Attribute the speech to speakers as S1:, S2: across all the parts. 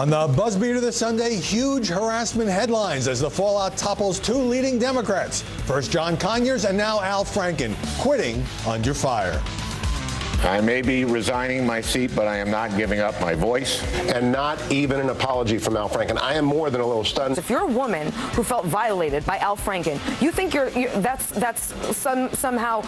S1: On the BuzzBeater this Sunday, huge harassment headlines as the fallout topples two leading Democrats. First John Conyers and now Al Franken, quitting under fire.
S2: I may be resigning my seat, but I am not giving up my voice.
S3: And not even an apology from Al Franken. I am more than a little stunned.
S4: If you're a woman who felt violated by Al Franken, you think that's somehow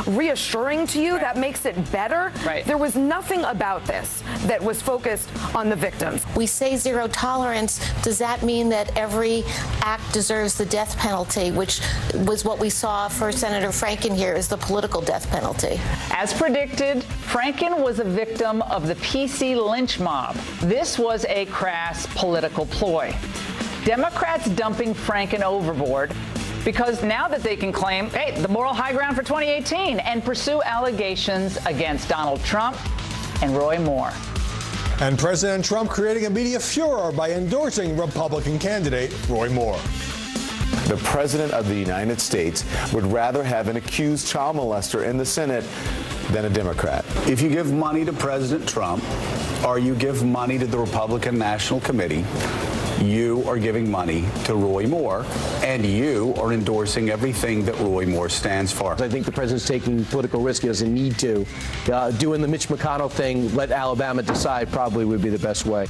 S4: reassuring to you? Right. That makes it better?
S5: Right.
S4: There was nothing about this that was focused on the victims.
S6: We say zero tolerance. Does that mean that every act deserves the death penalty, which was what we saw for Senator Franken here, is the political death penalty?
S5: As predicted, Franken was a victim of the PC lynch mob. This was a crass political ploy. Democrats dumping Franken overboard because now that they can claim, hey, the moral high ground for 2018 and pursue allegations against Donald Trump and Roy Moore.
S1: And President Trump creating a media furor by endorsing Republican candidate Roy Moore.
S7: The President of the United States would rather have an accused child molester in the Senate than a Democrat.
S8: If you give money to President Trump or you give money to the Republican National Committee, you are giving money to Roy Moore, and you are endorsing everything that Roy Moore stands for.
S9: I think the president's taking political risk. He doesn't need to. Doing the Mitch McConnell thing, let Alabama decide, probably would be the best way.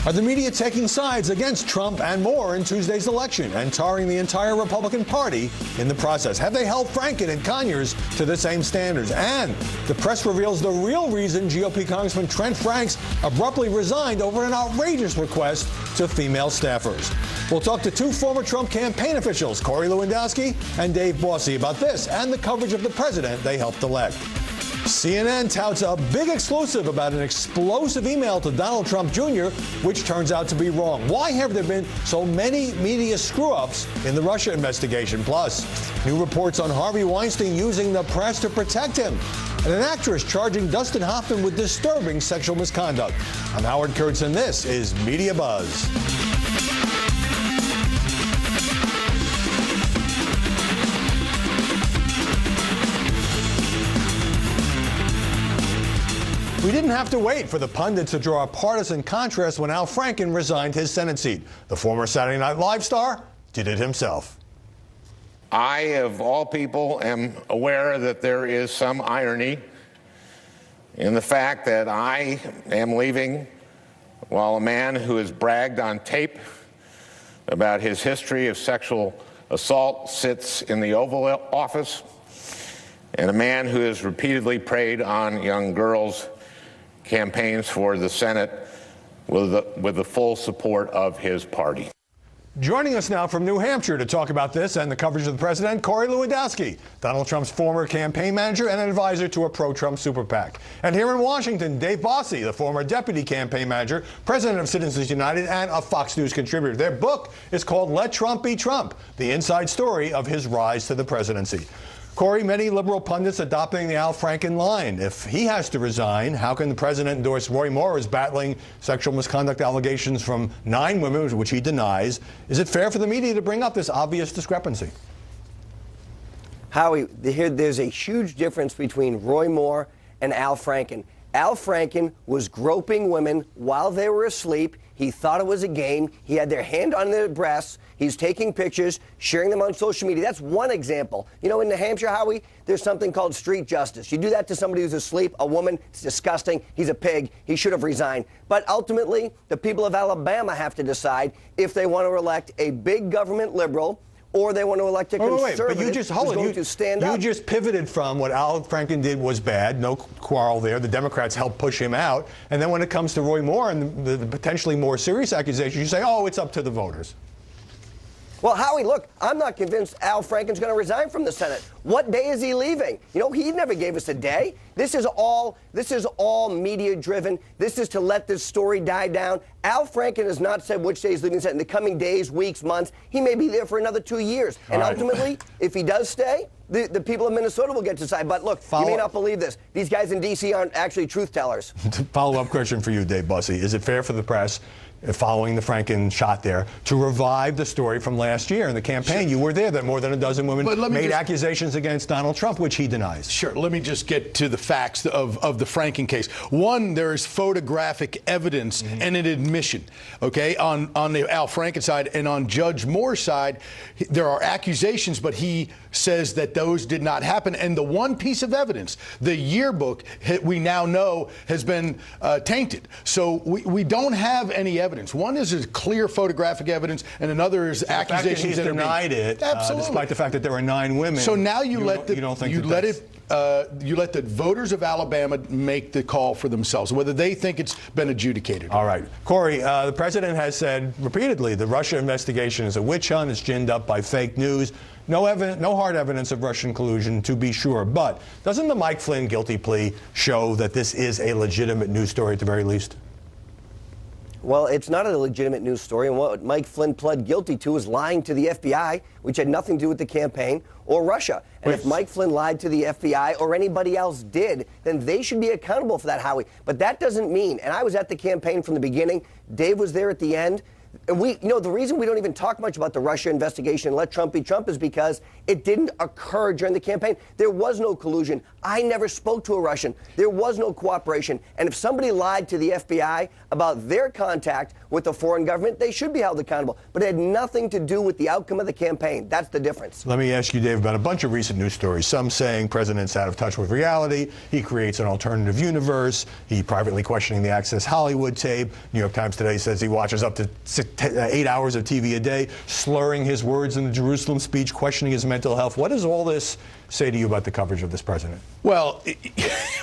S1: Are the media taking sides against Trump and Moore in Tuesday's election and tarring the entire Republican Party in the process? Have they held Franken and Conyers to the same standards? And the press reveals the real reason GOP Congressman Trent Franks abruptly resigned over an outrageous request to female staffers. We'll talk to two former Trump campaign officials, Corey Lewandowski and Dave Bossy, about this and the coverage of the president they helped elect. CNN touts a big exclusive about an explosive email to Donald Trump Jr., which turns out to be wrong. Why have there been so many media screw-ups in the Russia investigation? Plus, new reports on Harvey Weinstein using the press to protect him, and an actress charging Dustin Hoffman with disturbing sexual misconduct. I'm Howard Kurtz, and this is Media Buzz. We didn't have to wait for the pundits to draw a partisan contrast when Al Franken resigned his Senate seat. The former Saturday Night Live star did it himself.
S2: I, of all people, am aware that there is some irony in the fact that I am leaving while a man who has bragged on tape about his history of sexual assault sits in the Oval Office, and a man who has repeatedly preyed on young girls campaigns for the Senate with the full support of his party.
S1: Joining us now from New Hampshire to talk about this and the coverage of the president, Corey Lewandowski, Donald Trump's former campaign manager and an advisor to a pro-Trump super PAC. And here in Washington, Dave Bossy, the former deputy campaign manager, president of Citizens United, and a Fox News contributor. Their book is called Let Trump Be Trump, the inside story of his rise to the presidency. Corey, many liberal pundits adopting the Al Franken line. If he has to resign, how can the president endorse Roy Moore as battling sexual misconduct allegations from 9 women, which he denies? Is it fair for the media to bring up this obvious discrepancy?
S10: Howie, there's a huge difference between Roy Moore and Al Franken. Al Franken was groping women while they were asleep. He thought it was a game. He had their hand on their breasts. He's taking pictures, sharing them on social media. That's one example. You know, in New Hampshire, Howie, there's something called street justice. You do that to somebody who's asleep, a woman, it's disgusting. He's a pig. He should have resigned. But ultimately, the people of Alabama have to decide if they want to elect a big government liberal or they want to elect a conservative who's going to stand up.
S1: You just pivoted from what Al Franken did was bad, no quarrel there. The Democrats helped push him out. And then when it comes to Roy Moore and the potentially more serious accusations, you say, oh, it's up to the voters.
S10: Well, Howie, look, I'm not convinced Al Franken's going to resign from the Senate. What day is he leaving? You know, he never gave us a day. This is all media-driven. This is to let this story die down. Al Franken has not said which day he's leaving the Senate. In the coming days, weeks, months, he may be there for another 2 years. And ultimately, if he does stay, the people of Minnesota will get to decide. But look, you may not believe this. These guys in D.C. aren't actually truth tellers.
S1: Follow-up question for you, Dave Bossy. Is it fair for the press following the Franken shot there, to revive the story from last year in the campaign. Sure. You were there that more than a dozen women made accusations against Donald Trump, which he denies.
S11: Sure. Let me just get to the facts of the Franken case. One, there is photographic evidence and an admission, okay, on the Al Franken side. And on Judge Moore's side, there are accusations, but he says that those did not happen. And the one piece of evidence, the yearbook, we now know has been tainted. So we don't have any evidence. One is clear photographic evidence, and another is accusations that
S1: he's denied it, despite the fact that there were 9 women.
S11: So now you let the voters of Alabama make the call for themselves, whether they think it's been adjudicated.
S1: All right. Corey, the president has said repeatedly the Russia investigation is a witch hunt. It's ginned up by fake news. No hard evidence of Russian collusion, to be sure. But doesn't the Mike Flynn guilty plea show that this is a legitimate news story at the very least?
S10: Well, it's not a legitimate news story, and what Mike Flynn pled guilty to is lying to the FBI, which had nothing to do with the campaign or Russia. And if Mike Flynn lied to the FBI or anybody else did, then they should be accountable for that, Howie. But that doesn't mean, and I was at the campaign from the beginning, Dave was there at the end, and the reason we don't even talk much about the Russia investigation and let Trump be Trump is because it didn't occur during the campaign. There was no collusion. I never spoke to a Russian. There was no cooperation. And if somebody lied to the FBI about their contact with a foreign government, they should be held accountable. But it had nothing to do with the outcome of the campaign. That's the difference.
S1: Let me ask you, Dave, about a bunch of recent news stories. Some saying president's out of touch with reality. He creates an alternative universe. He privately questioning the Access Hollywood tape. New York Times today says he watches up to 8 hours of TV a day, slurring his words in the Jerusalem speech, questioning his mental health. What does all this say to you about the coverage of this president?
S11: Well,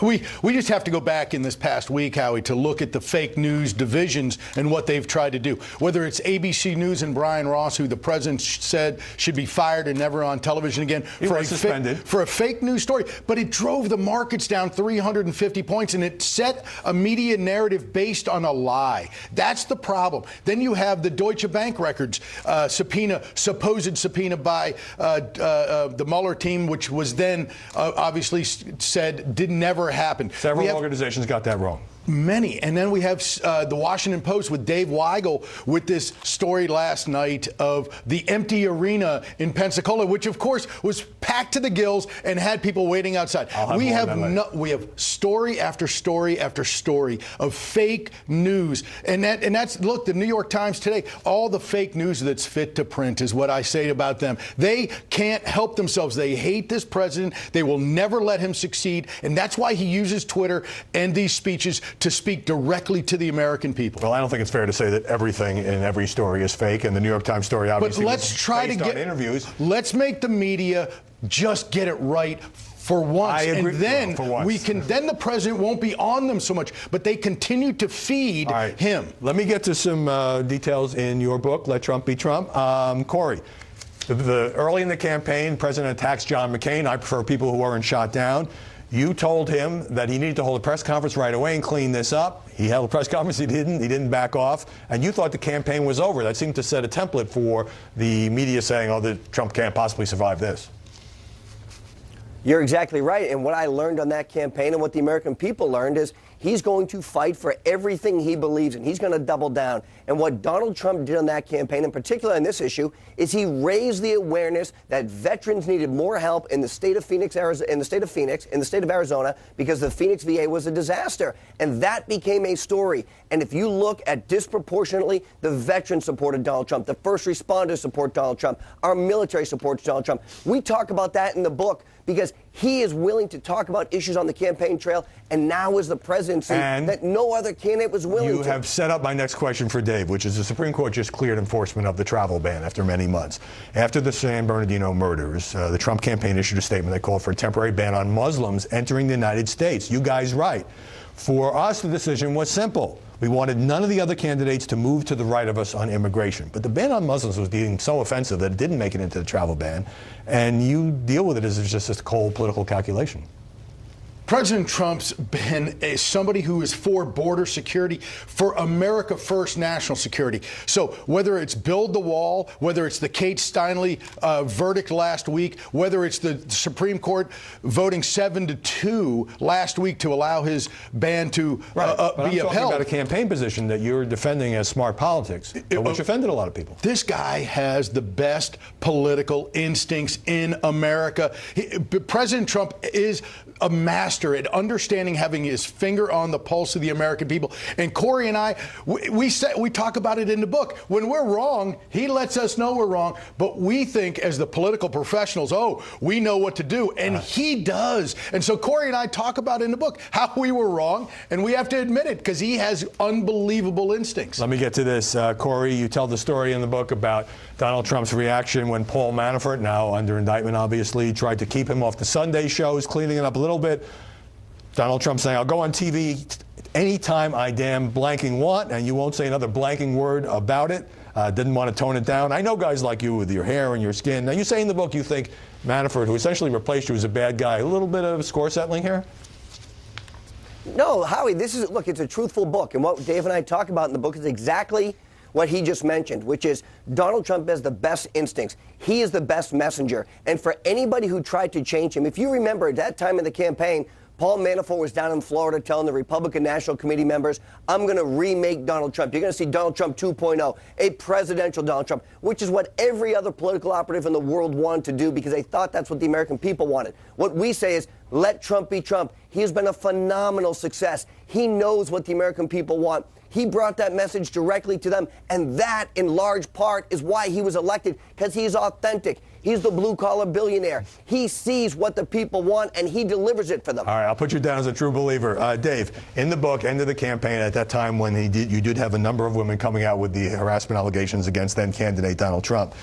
S11: we just have to go back in this past week, Howie, to look at the fake news divisions and what they've tried to do. Whether it's ABC News and Brian Ross, who the president said should be fired and never on television again for a fake news story. But it drove the markets down 350 points, and it set a media narrative based on a lie. That's the problem. Then you have the Deutsche Bank records supposed subpoena by the Mueller team, which was then obviously said did never happen.
S1: Several organizations got that wrong.
S11: Many. And then we have the Washington Post with Dave Weigel with this story last night of the empty arena in Pensacola, which, of course, was packed to the gills and had people waiting outside. We have story after story after story of fake news. And that's, look, the New York Times today, all the fake news that's fit to print is what I say about them. They can't help themselves. They hate this president. They will never let him succeed. And that's why he uses Twitter and these speeches to speak directly to the American people.
S1: Well, I don't think it's fair to say that everything in every story is fake, and the New York Times story obviously was based on interviews.
S11: Let's make the media just get it right for once.
S1: I agree.
S11: And then then the president won't be on them so much, but they continue to feed him.
S1: Let me get to some details in your book, Let Trump Be Trump. Corey, early in the campaign, the president attacks John McCain. I prefer people who weren't shot down. You told him that he needed to hold a press conference right away and clean this up. He held a press conference. He didn't back off. And you thought the campaign was over. That seemed to set a template for the media saying, oh, Trump can't possibly survive this.
S10: You're exactly right. And what I learned on that campaign and what the American people learned is he's going to fight for everything he believes in. He's going to double down. And what Donald Trump did on that campaign, in particular on this issue, is he raised the awareness that veterans needed more help in the state of Phoenix, in the state of Arizona, because the Phoenix VA was a disaster. And that became a story. And if you look at disproportionately, the veterans supported Donald Trump. The first responders support Donald Trump. Our military supports Donald Trump. We talk about that in the book because he is willing to talk about issues on the campaign trail, and now is the presidency that no other candidate was willing to.
S1: You have set up my next question for Dave, which is the Supreme Court just cleared enforcement of the travel ban after many months. After the San Bernardino murders, the Trump campaign issued a statement that called for a temporary ban on Muslims entering the United States. You guys right. For us, the decision was simple. We wanted none of the other candidates to move to the right of us on immigration. But the ban on Muslims was deemed so offensive that it didn't make it into the travel ban. And you deal with it as just a cold political calculation.
S11: President Trump's been somebody who is for border security, for America First national security. So whether it's build the wall, whether it's the Kate Steinle verdict last week, whether it's the Supreme Court voting 7-2 last week to allow his ban to
S1: be upheld. I'm talking about a campaign position that you're defending as smart politics, which offended a lot of people.
S11: This guy has the best political instincts in America. President Trump is a master at understanding, having his finger on the pulse of the American people. And Corey and I, we talk about it in the book. When we're wrong, he lets us know we're wrong. But we think, as the political professionals, we know what to do, and he does. And so Corey and I talk about in the book how we were wrong, and we have to admit it because he has unbelievable instincts.
S1: Let me get to this, Corey. You tell the story in the book about Donald Trump's reaction when Paul Manafort, now under indictment, obviously, tried to keep him off the Sunday shows, cleaning it up a little bit. Donald Trump saying, I'll go on TV anytime I damn blanking want, and you won't say another blanking word about it. Didn't want to tone it down. I know guys like you with your hair and your skin. Now, you say in the book you think Manafort, who essentially replaced you, is a bad guy. A little bit of score settling here?
S10: No, Howie, look, it's a truthful book. And what Dave and I talk about in the book is exactly what he just mentioned, which is Donald Trump has the best instincts. He is the best messenger. And for anybody who tried to change him, if you remember at that time in the campaign, Paul Manafort was down in Florida telling the Republican National Committee members, I'm going to remake Donald Trump. You're going to see Donald Trump 2.0, a presidential Donald Trump, which is what every other political operative in the world wanted to do because they thought that's what the American people wanted. What we say is, let Trump be Trump. He has been a phenomenal success. He knows what the American people want. He brought that message directly to them, and that, in large part, is why he was elected, because he's authentic. He's the blue-collar billionaire. He sees what the people want, and he delivers it for them.
S1: All right, I'll put you down as a true believer. Dave, in the book, end of the campaign, at that time when you did have a number of women coming out with the harassment allegations against then-candidate Donald Trump.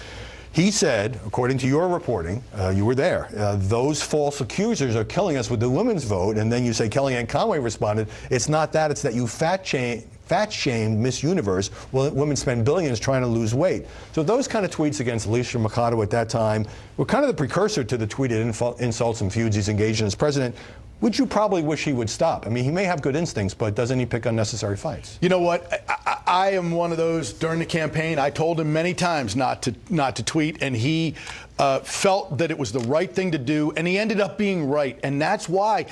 S1: He said, according to your reporting, you were there, those false accusers are killing us with the women's vote. And then you say Kellyanne Conway responded, it's not that, it's that you fat-shamed Miss Universe. Well, women spend billions trying to lose weight. So those kind of tweets against Alicia Mercado at that time were kind of the precursor to the tweeted insults and feuds he's engaged in as president, which you probably wish he would stop. I mean, he may have good instincts, but doesn't he pick unnecessary fights?
S11: You know what? I am one of those during the campaign. I told him many times not to tweet, and he felt that it was the right thing to do, and he ended up being right. And that's why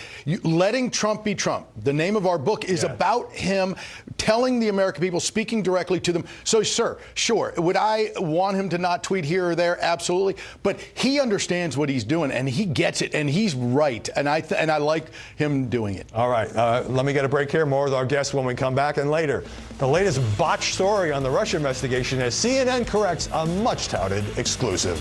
S11: letting Trump be Trump, the name of our book, is about him telling the American people, speaking directly to them. So, sir, sure, would I want him to not tweet here or there? Absolutely. But he understands what he's doing, and he gets it, and he's right. And I like him doing it.
S1: All right. Let me get a break here. More with our guests when we come back. And later, the latest botched story on the Russia investigation as CNN corrects a much-touted exclusive.